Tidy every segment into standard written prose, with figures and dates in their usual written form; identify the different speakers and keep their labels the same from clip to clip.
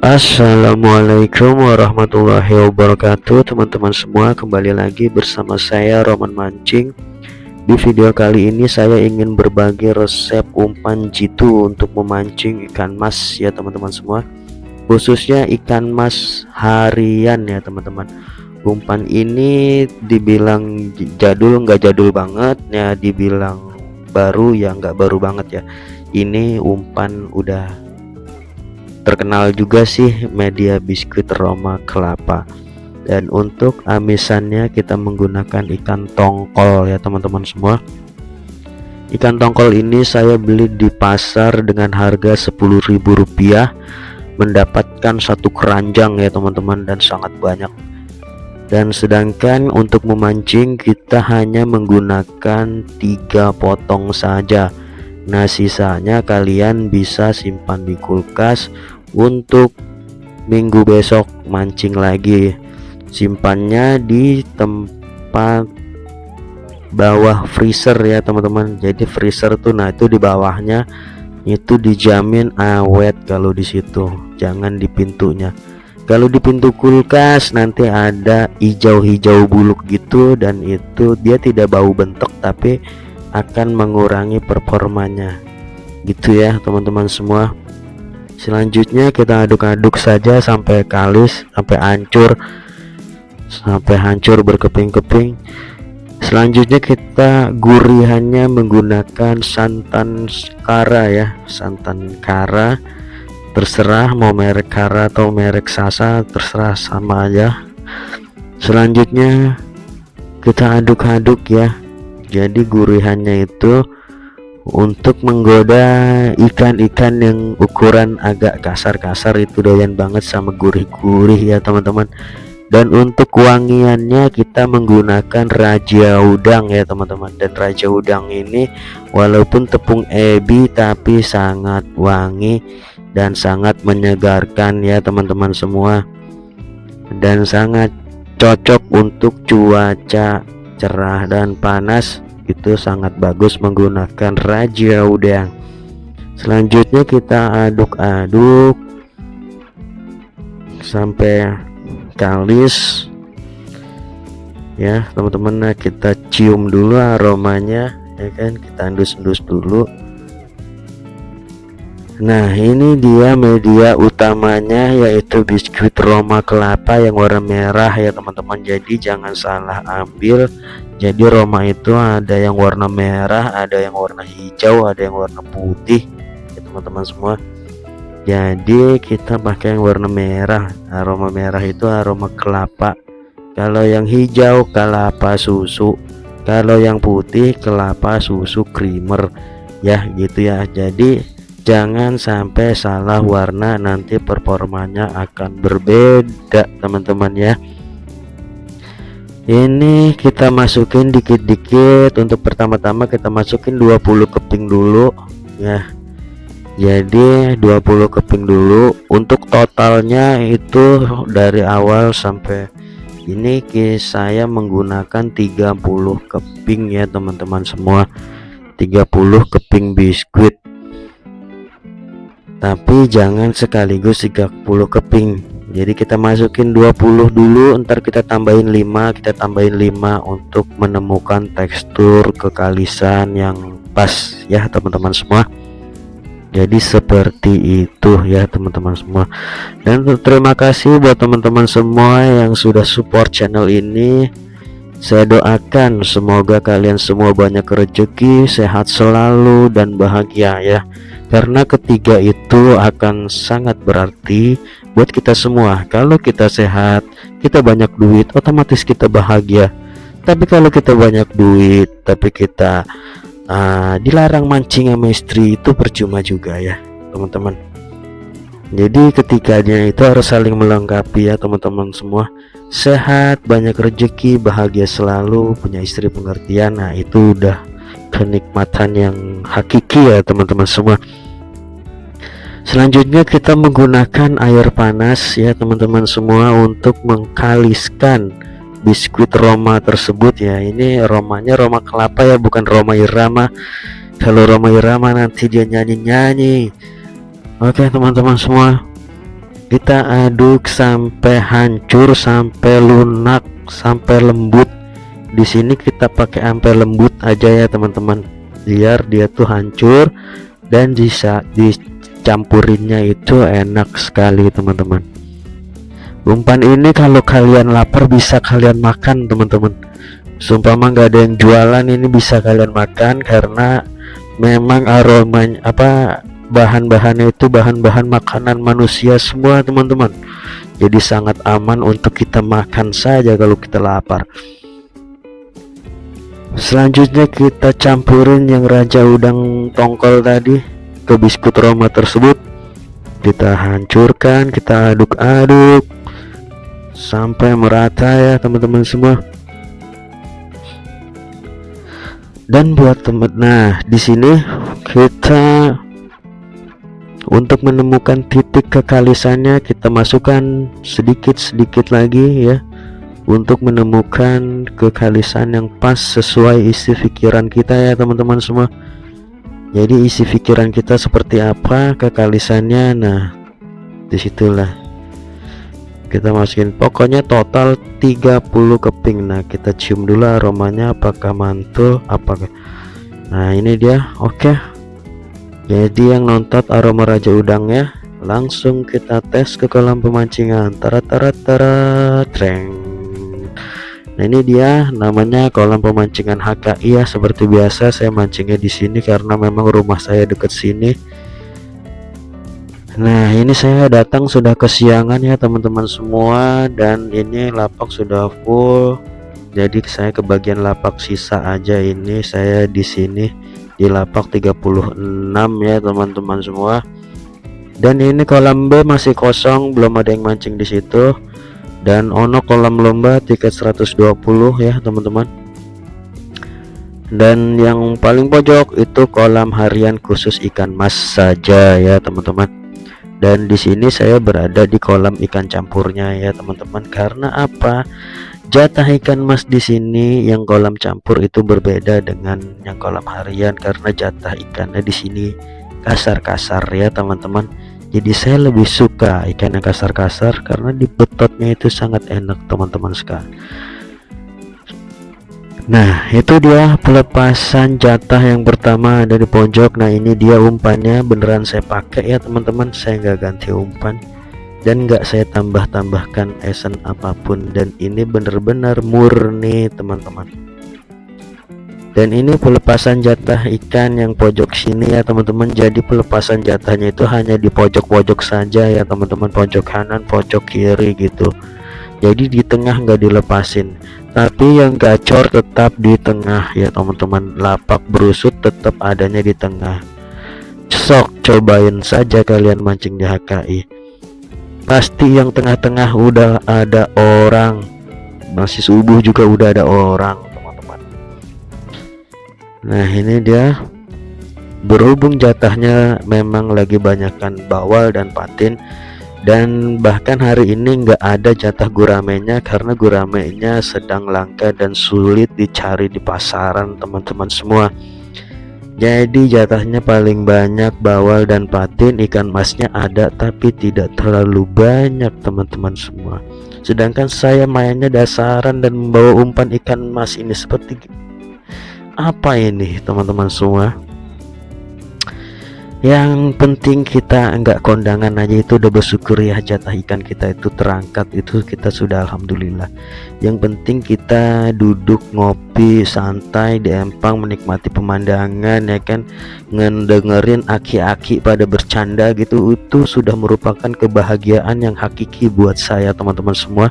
Speaker 1: Assalamualaikum warahmatullahi wabarakatuh, teman-teman semua. Kembali lagi bersama saya Roman Mancing. Di video kali ini saya ingin berbagi resep umpan jitu untuk memancing ikan mas ya teman-teman semua, khususnya ikan mas harian ya teman-teman. Umpan ini dibilang jadul nggak jadul banget ya, dibilang baru ya nggak baru banget ya. Ini umpan udah terkenal juga sih, media biskuit Roma kelapa. Dan untuk amisannya kita menggunakan ikan tongkol ya teman-teman semua. Ikan tongkol ini saya beli di pasar dengan harga Rp10.000, mendapatkan satu keranjang ya teman-teman, dan sangat banyak. Dan sedangkan untuk memancing kita hanya menggunakan 3 potong saja. Nah, sisanya kalian bisa simpan di kulkas untuk minggu besok mancing lagi. Simpannya di tempat bawah freezer ya teman-teman. Jadi freezer tuh, nah itu di bawahnya itu dijamin awet kalau di situ. Jangan di pintunya. Kalau di pintu kulkas nanti ada hijau-hijau buluk gitu, dan itu dia tidak bau bentuk tapi akan mengurangi performanya gitu ya teman-teman semua. Selanjutnya kita aduk-aduk saja sampai kalis, sampai hancur berkeping-keping. Selanjutnya kita gurihannya menggunakan santan kara ya, santan kara, terserah mau merek kara atau merek sasa, terserah, sama aja. Selanjutnya kita aduk-aduk ya. Jadi gurihannya itu untuk menggoda ikan-ikan yang ukuran agak kasar-kasar, itu doyan banget sama gurih-gurih ya teman-teman. Dan untuk wangiannya kita menggunakan raja udang ya teman-teman. Dan raja udang ini walaupun tepung ebi tapi sangat wangi dan sangat menyegarkan ya teman-teman semua, dan sangat cocok untuk cuaca cerah dan panas. Itu sangat bagus menggunakan raja udang. Selanjutnya kita aduk-aduk sampai kalis ya teman-teman. Nah, kita cium dulu aromanya ya kan, kita endus-endus dulu. Nah, ini dia media utamanya, yaitu biskuit Roma kelapa yang warna merah ya teman-teman. Jadi jangan salah ambil. Jadi Roma itu ada yang warna merah, ada yang warna hijau, ada yang warna putih ya teman-teman semua. Jadi kita pakai yang warna merah. Aroma merah itu aroma kelapa. Kalau yang hijau kelapa susu, kalau yang putih kelapa susu creamer ya gitu ya. Jadi jangan sampai salah warna, nanti performanya akan berbeda teman-teman ya. Ini kita masukin dikit-dikit. Untuk pertama-tama kita masukin 20 keping dulu ya. Jadi 20 keping dulu. Untuk totalnya itu dari awal sampai ini saya menggunakan 30 keping ya teman-teman semua. 30 keping biskuit. Tapi jangan sekaligus 30 keping. Jadi kita masukin 20 dulu, ntar kita tambahin 5 untuk menemukan tekstur kekalisan yang pas ya teman-teman semua. Jadi seperti itu ya teman-teman semua. Dan terima kasih buat teman-teman semua yang sudah support channel ini. Saya doakan semoga kalian semua banyak rezeki, sehat selalu, dan bahagia ya. Karena ketiga itu akan sangat berarti buat kita semua. Kalau kita sehat, kita banyak duit, otomatis kita bahagia. Tapi kalau kita banyak duit tapi kita dilarang mancing sama istri, itu percuma juga ya teman-teman. Jadi ketiganya itu harus saling melengkapi ya teman-teman semua. Sehat, banyak rezeki, bahagia selalu, punya istri pengertian. Nah, itu udah kenikmatan yang hakiki ya teman-teman semua. Selanjutnya kita menggunakan air panas ya teman-teman semua untuk mengkaliskan biskuit Roma tersebut ya. Ini Romanya Roma kelapa ya, bukan Roma Irama. Kalau Roma Irama nanti dia nyanyi-nyanyi. Oke teman-teman semua, Kita aduk sampai hancur, sampai lunak, sampai lembut. Di sini kita pakai sampai lembut aja ya teman-teman, biar dia tuh hancur dan bisa dicampurinnya itu enak sekali teman-teman. Umpan ini kalau kalian lapar bisa kalian makan teman-teman. Sumpama nggak ada yang jualan, ini bisa kalian makan karena memang aromanya bahan-bahannya itu bahan-bahan makanan manusia semua teman-teman. Jadi sangat aman untuk kita makan saja kalau kita lapar. Selanjutnya kita campurin yang raja udang tongkol tadi ke biskuit Roma tersebut. Kita hancurkan, kita aduk-aduk sampai merata ya teman-teman semua. Dan buat teman, nah di sini kita untuk menemukan titik kekalisannya kita masukkan sedikit-sedikit lagi ya, untuk menemukan kekalisan yang pas sesuai isi pikiran kita ya teman-teman semua. Jadi isi pikiran kita seperti apa kekalisannya, nah disitulah kita masukin, pokoknya total 30 keping. Nah kita cium dulu aromanya apakah mantul, apakah, nah ini dia. Oke, jadi yang nontot aroma raja udangnya, langsung kita tes ke kolam pemancingan. Treng. Nah ini dia namanya kolam pemancingan HKI ya. Seperti biasa saya mancingnya di sini karena memang rumah saya dekat sini. Nah ini saya datang sudah kesiangan ya teman-teman semua, dan ini lapak sudah full. Jadi saya ke bagian lapak sisa aja. Ini saya di sini di lapak 36 ya teman-teman semua. Dan ini kolam B masih kosong, belum ada yang mancing di situ. Dan ono kolam lomba tiket 120 ya teman-teman. Dan yang paling pojok itu kolam harian khusus ikan mas saja ya teman-teman. Dan di sini saya berada di kolam ikan campurnya ya teman-teman. Karena apa? Jatah ikan mas di sini yang kolam campur itu berbeda dengan yang kolam harian, karena jatah ikannya di sini kasar-kasar ya teman-teman. Jadi saya lebih suka ikan yang kasar-kasar karena di betotnya itu sangat enak teman-teman sekali. Nah itu dia pelepasan jatah yang pertama ada di pojok. Nah ini dia umpannya, beneran saya pakai ya teman-teman, saya nggak ganti umpan dan nggak saya tambahkan esen apapun, dan ini bener-bener murni teman-teman. Dan ini pelepasan jatah ikan yang pojok sini ya teman-teman. Jadi pelepasan jatahnya itu hanya di pojok-pojok saja ya teman-teman, pojok kanan, pojok kiri gitu. Jadi di tengah nggak dilepasin, tapi yang gacor tetap di tengah ya teman-teman. Lapak berusut tetap adanya di tengah. Sok cobain saja kalian mancing di HKI, pasti yang tengah-tengah udah ada orang, masih subuh juga udah ada orang teman-teman. Nah ini dia, berhubung jatahnya memang lagi banyakkan bawal dan patin, dan bahkan hari ini nggak ada jatah guramenya karena guramenya sedang langka dan sulit dicari di pasaran teman-teman semua. Jadi jatahnya paling banyak bawal dan patin, ikan masnya ada tapi tidak terlalu banyak teman-teman semua. Sedangkan saya mainnya dasaran dan membawa umpan ikan mas ini seperti apa ini teman-teman semua. Yang penting kita enggak kondangan aja itu udah bersyukur ya, jatah ikan kita itu terangkat, itu kita sudah alhamdulillah. Yang penting kita duduk ngopi santai di empang menikmati pemandangan ya kan, ngedengerin aki-aki pada bercanda gitu, itu sudah merupakan kebahagiaan yang hakiki buat saya teman-teman semua.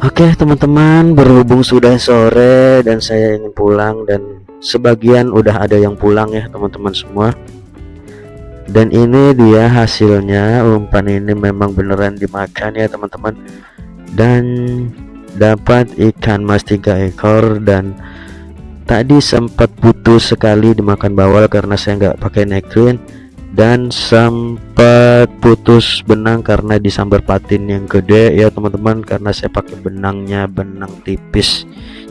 Speaker 1: Oke teman-teman, berhubung sudah sore dan saya ingin pulang, dan sebagian udah ada yang pulang ya teman-teman semua. Dan ini dia hasilnya, umpan ini memang beneran dimakan ya teman-teman. Dan dapat ikan mas 3 ekor, dan tadi sempat putus sekali dimakan bawal karena saya nggak pakai nekrin, dan sempat putus benang karena disambar patin yang gede ya teman-teman, karena saya pakai benangnya benang tipis,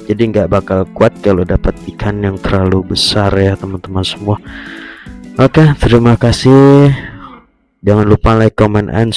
Speaker 1: jadi nggak bakal kuat kalau dapat ikan yang terlalu besar ya teman-teman semua. Oke, terima kasih. Jangan lupa like, comment, and